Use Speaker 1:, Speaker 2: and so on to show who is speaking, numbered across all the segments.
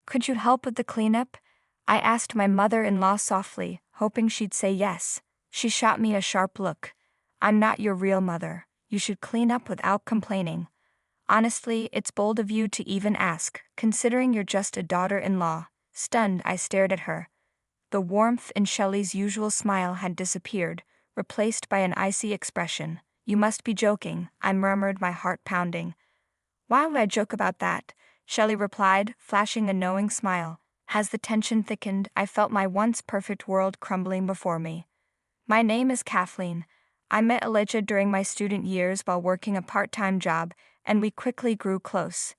Speaker 1: Could you help with the cleanup? I asked my mother-in-law softly, hoping she'd say yes. She shot me a sharp look. I'm not your real mother. You should clean up without complaining. Honestly, it's bold of you to even ask, considering you're just a daughter-in-law. Stunned, I stared at her. The warmth in Shelley's usual smile had disappeared, replaced by an icy expression. You must be joking, I murmured, my heart pounding. Why would I joke about that? Shelley replied, flashing a knowing smile. As the tension thickened, I felt my once perfect world crumbling before me. My name is Kathleen. I met Elijah during my student years while working a part-time job, and we quickly grew close.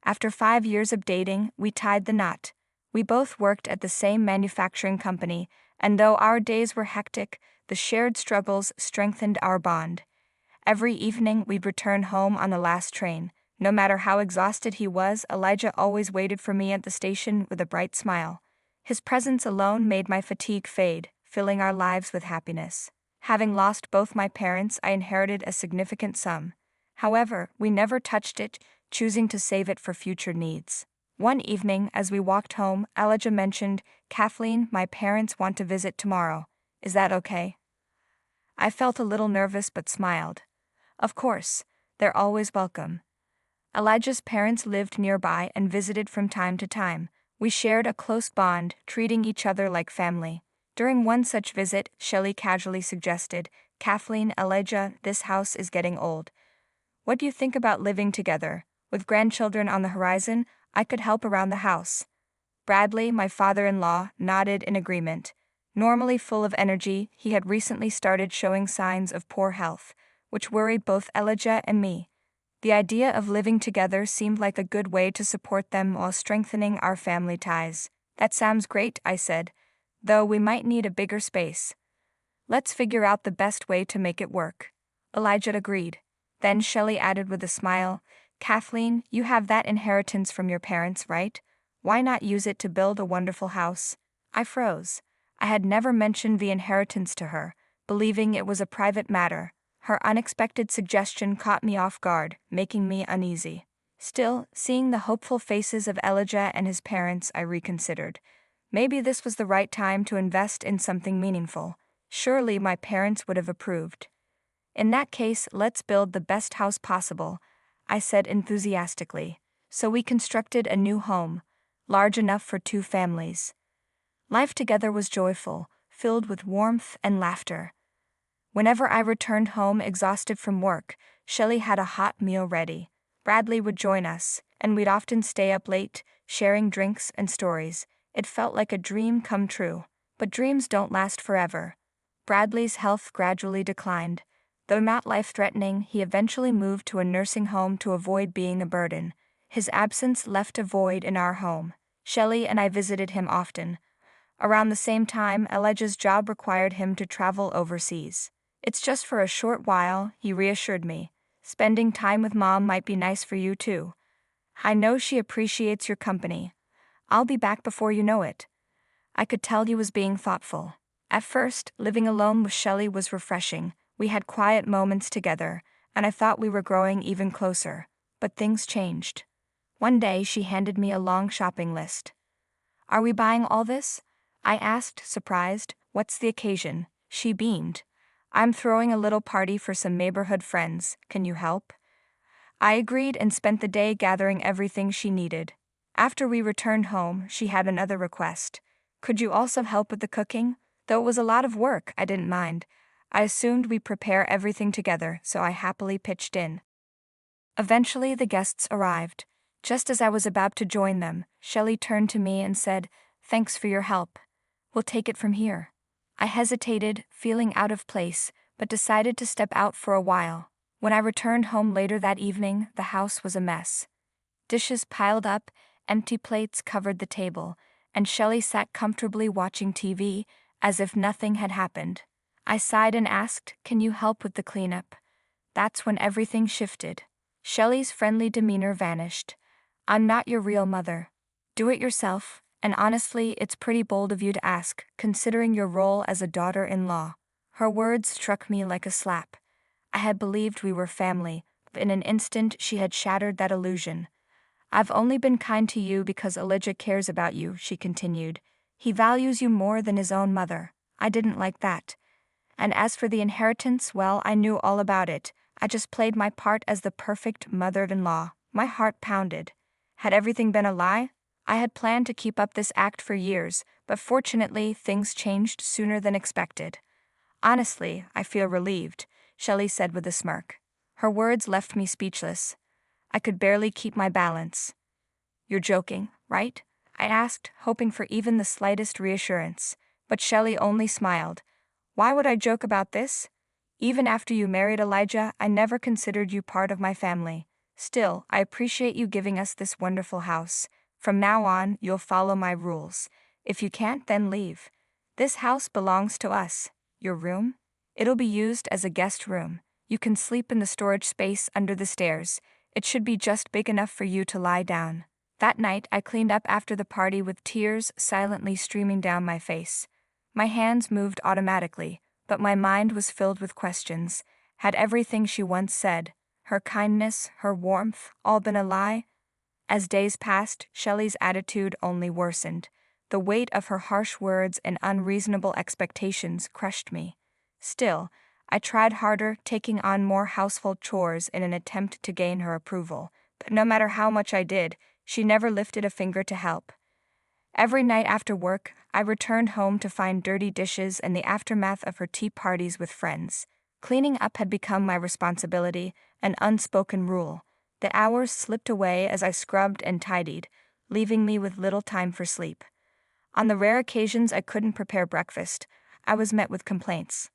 Speaker 1: After 5 years of dating, we tied the knot. We both worked at the same manufacturing company, and though our days were hectic, the shared struggles strengthened our bond. Every evening we'd return home on the last train. No matter how exhausted he was, Elijah always waited for me at the station with a bright smile. His presence alone made my fatigue fade, filling our lives with happiness. Having lost both my parents, I inherited a significant sum. However, we never touched it, choosing to save it for future needs. One evening, as we walked home, Elijah mentioned, "Kathleen, my parents want to visit tomorrow. Is that okay?" I felt a little nervous but smiled. Of course, they're always welcome. Elijah's parents lived nearby and visited from time to time. We shared a close bond, treating each other like family. During one such visit, Shelley casually suggested, "Kathleen, Elijah, this house is getting old. What do you think about living together? With grandchildren on the horizon, I could help around the house." Bradley, my father-in-law, nodded in agreement. Normally full of energy, he had recently started showing signs of poor health, which worried both Elijah and me. The idea of living together seemed like a good way to support them while strengthening our family ties. "That sounds great," I said, "though we might need a bigger space. Let's figure out the best way to make it work." Elijah agreed. Then Shelley added with a smile, "Kathleen, you have that inheritance from your parents, right? Why not use it to build a wonderful house?" I froze. I had never mentioned the inheritance to her, believing it was a private matter. Her unexpected suggestion caught me off guard, making me uneasy. Still, seeing the hopeful faces of Elijah and his parents, I reconsidered. Maybe this was the right time to invest in something meaningful. Surely my parents would have approved. "In that case, let's build the best house possible," I said enthusiastically. So we constructed a new home, large enough for 2 families. Life together was joyful, filled with warmth and laughter. Whenever I returned home exhausted from work, Shelley had a hot meal ready. Bradley would join us, and we'd often stay up late, sharing drinks and stories. It felt like a dream come true. But dreams don't last forever. Bradley's health gradually declined. Though not life-threatening, he eventually moved to a nursing home to avoid being a burden. His absence left a void in our home. Shelley and I visited him often. Around the same time, Elijah's job required him to travel overseas. "It's just for a short while," he reassured me. "Spending time with Mom might be nice for you too. I know she appreciates your company. I'll be back before you know it." I could tell he was being thoughtful. At first, living alone with Shelley was refreshing. We had quiet moments together, and I thought we were growing even closer. But things changed. One day she handed me a long shopping list. "Are we buying all this?" I asked, surprised. "What's the occasion?" She beamed. "I'm throwing a little party for some neighborhood friends. Can you help?" I agreed and spent the day gathering everything she needed. After we returned home, she had another request. "Could you also help with the cooking?" Though it was a lot of work, I didn't mind. I assumed we'd prepare everything together, so I happily pitched in. Eventually, the guests arrived. Just as I was about to join them, Shelley turned to me and said, "Thanks for your help. We'll take it from here." I hesitated, feeling out of place, but decided to step out for a while. When I returned home later that evening, the house was a mess. Dishes piled up, empty plates covered the table, and Shelley sat comfortably watching TV, as if nothing had happened. I sighed and asked, "Can you help with the cleanup?" That's when everything shifted. Shelley's friendly demeanor vanished. "I'm not your real mother. Do it yourself, and honestly, it's pretty bold of you to ask, considering your role as a daughter-in-law." Her words struck me like a slap. I had believed we were family, but in an instant she had shattered that illusion. I've only been kind to you because Elijah cares about you, she continued. He values you more than his own mother. I didn't like that. And as for the inheritance, well, I knew all about it. I just played my part as the perfect mother-in-law. My heart pounded. Had everything been a lie? I had planned to keep up this act for years, but fortunately, things changed sooner than expected. Honestly, I feel relieved, Shelley said with a smirk. Her words left me speechless. I could barely keep my balance. You're joking, right? I asked, hoping for even the slightest reassurance, but Shelley only smiled. Why would I joke about this? Even after you married Elijah, I never considered you part of my family. Still, I appreciate you giving us this wonderful house. From now on, you'll follow my rules. If you can't, then leave. This house belongs to us. Your room? It'll be used as a guest room. You can sleep in the storage space under the stairs. It should be just big enough for you to lie down. That night, I cleaned up after the party with tears silently streaming down my face. My hands moved automatically, but my mind was filled with questions. Had everything she once said, her kindness, her warmth, all been a lie? As days passed, Shelley's attitude only worsened. The weight of her harsh words and unreasonable expectations crushed me. Still, I tried harder, taking on more household chores in an attempt to gain her approval, but no matter how much I did, she never lifted a finger to help. Every night after work, I returned home to find dirty dishes and the aftermath of her tea parties with friends. Cleaning up had become my responsibility, an unspoken rule. The hours slipped away as I scrubbed and tidied, leaving me with little time for sleep. On the rare occasions I couldn't prepare breakfast, I was met with complaints.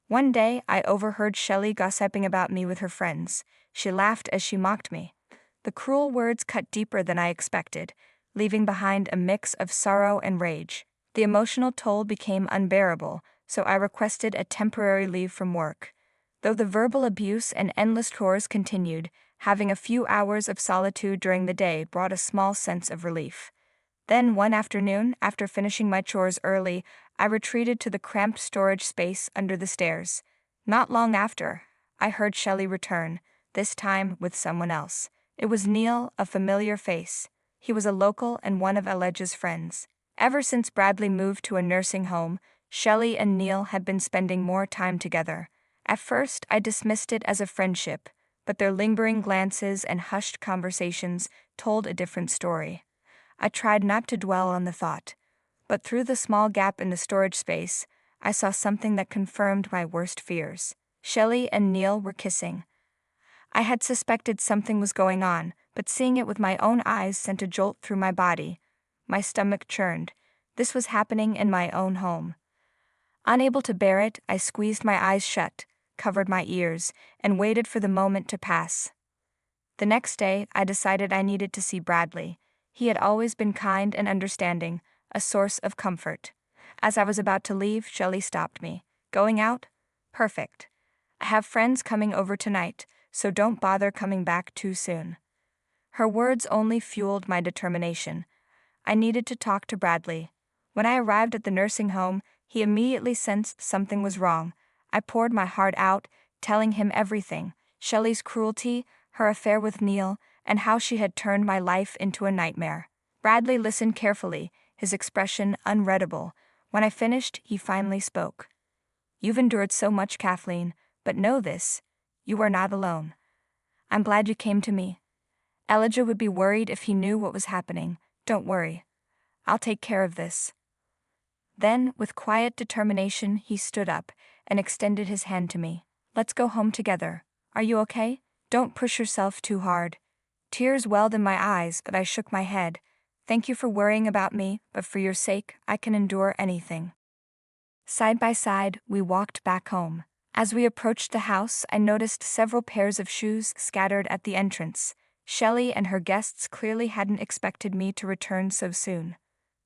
Speaker 1: One day, I overheard Shelley gossiping about me with her friends. She laughed as she mocked me. The cruel words cut deeper than I expected, leaving behind a mix of sorrow and rage. The emotional toll became unbearable, so I requested a temporary leave from work. Though the verbal abuse and endless chores continued, having a few hours of solitude during the day brought a small sense of relief. Then one afternoon, after finishing my chores early, I retreated to the cramped storage space under the stairs. Not long after, I heard Shelley return, this time with someone else. It was Neil, a familiar face. He was a local and one of Elijah's friends. Ever since Bradley moved to a nursing home, Shelley and Neil had been spending more time together. At first, I dismissed it as a friendship, but their lingering glances and hushed conversations told a different story. I tried not to dwell on the thought, but through the small gap in the storage space, I saw something that confirmed my worst fears. Shelley and Neil were kissing. I had suspected something was going on, but seeing it with my own eyes sent a jolt through my body. My stomach churned. This was happening in my own home. Unable to bear it, I squeezed my eyes shut, covered my ears, and waited for the moment to pass. The next day, I decided I needed to see Bradley. He had always been kind and understanding, a source of comfort. As I was about to leave, Shelley stopped me. Going out? Perfect. I have friends coming over tonight, so don't bother coming back too soon. Her words only fueled my determination. I needed to talk to Bradley. When I arrived at the nursing home, he immediately sensed something was wrong. I poured my heart out, telling him everything: Shelley's cruelty, her affair with Neil, and how she had turned my life into a nightmare. Bradley listened carefully, his expression unreadable. When I finished, he finally spoke. You've endured so much, Kathleen, but know this: you are not alone. I'm glad you came to me. Elijah would be worried if he knew what was happening. Don't worry. I'll take care of this. Then, with quiet determination, he stood up and extended his hand to me. Let's go home together. Are you okay? Don't push yourself too hard. Tears welled in my eyes, but I shook my head. Thank you for worrying about me, but for your sake, I can endure anything. Side by side, we walked back home. As we approached the house, I noticed several pairs of shoes scattered at the entrance. Shelley and her guests clearly hadn't expected me to return so soon.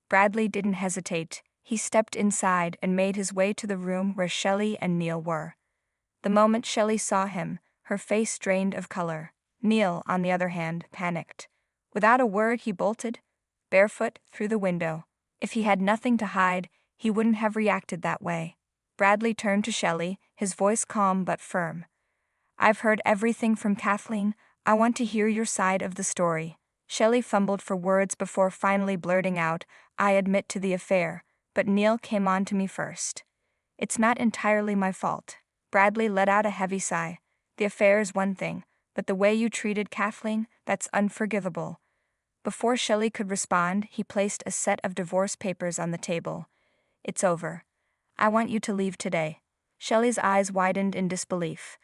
Speaker 1: Bradley didn't hesitate. He stepped inside and made his way to the room where Shelley and Neil were. The moment Shelley saw him, her face drained of color. Neil, on the other hand, panicked. Without a word, he bolted, barefoot, through the window. If he had nothing to hide, he wouldn't have reacted that way. Bradley turned to Shelley, his voice calm but firm. I've heard everything from Kathleen. I want to hear your side of the story. Shelley fumbled for words before finally blurting out, I admit to the affair, but Neil came on to me first. It's not entirely my fault. Bradley let out a heavy sigh. The affair is one thing, but the way you treated Kathleen, that's unforgivable. Before Shelley could respond, he placed a set of divorce papers on the table. It's over. I want you to leave today. Shelley's eyes widened in disbelief.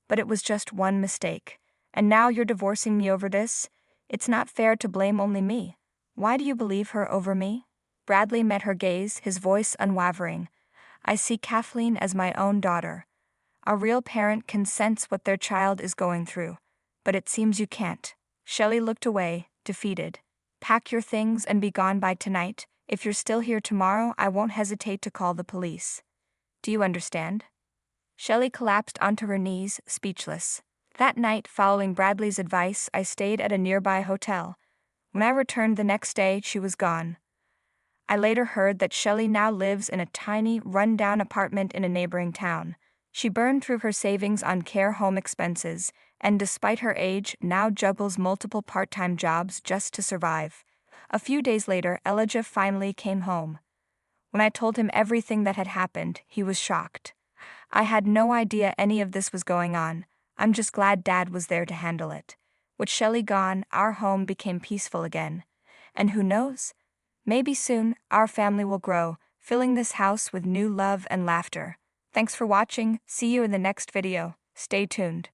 Speaker 1: But it was just one mistake. And now you're divorcing me over this? It's not fair to blame only me. Why do you believe her over me? Bradley met her gaze, his voice unwavering. I see Kathleen as my own daughter. A real parent can sense what their child is going through. But it seems you can't. Shelley looked away, defeated. Pack your things and be gone by tonight. If you're still here tomorrow, I won't hesitate to call the police. Do you understand? Shelley collapsed onto her knees, speechless. That night, following Bradley's advice, I stayed at a nearby hotel. When I returned the next day, she was gone. I later heard that Shelley now lives in a tiny, run-down apartment in a neighboring town. She burned through her savings on care home expenses, and despite her age, now juggles multiple part-time jobs just to survive. A few days later, Elijah finally came home. When I told him everything that had happened, he was shocked. I had no idea any of this was going on. I'm just glad Dad was there to handle it. With Shelley gone, our home became peaceful again. And who knows? Maybe soon, our family will grow, filling this house with new love and laughter. Thanks for watching. See you in the next video. Stay tuned.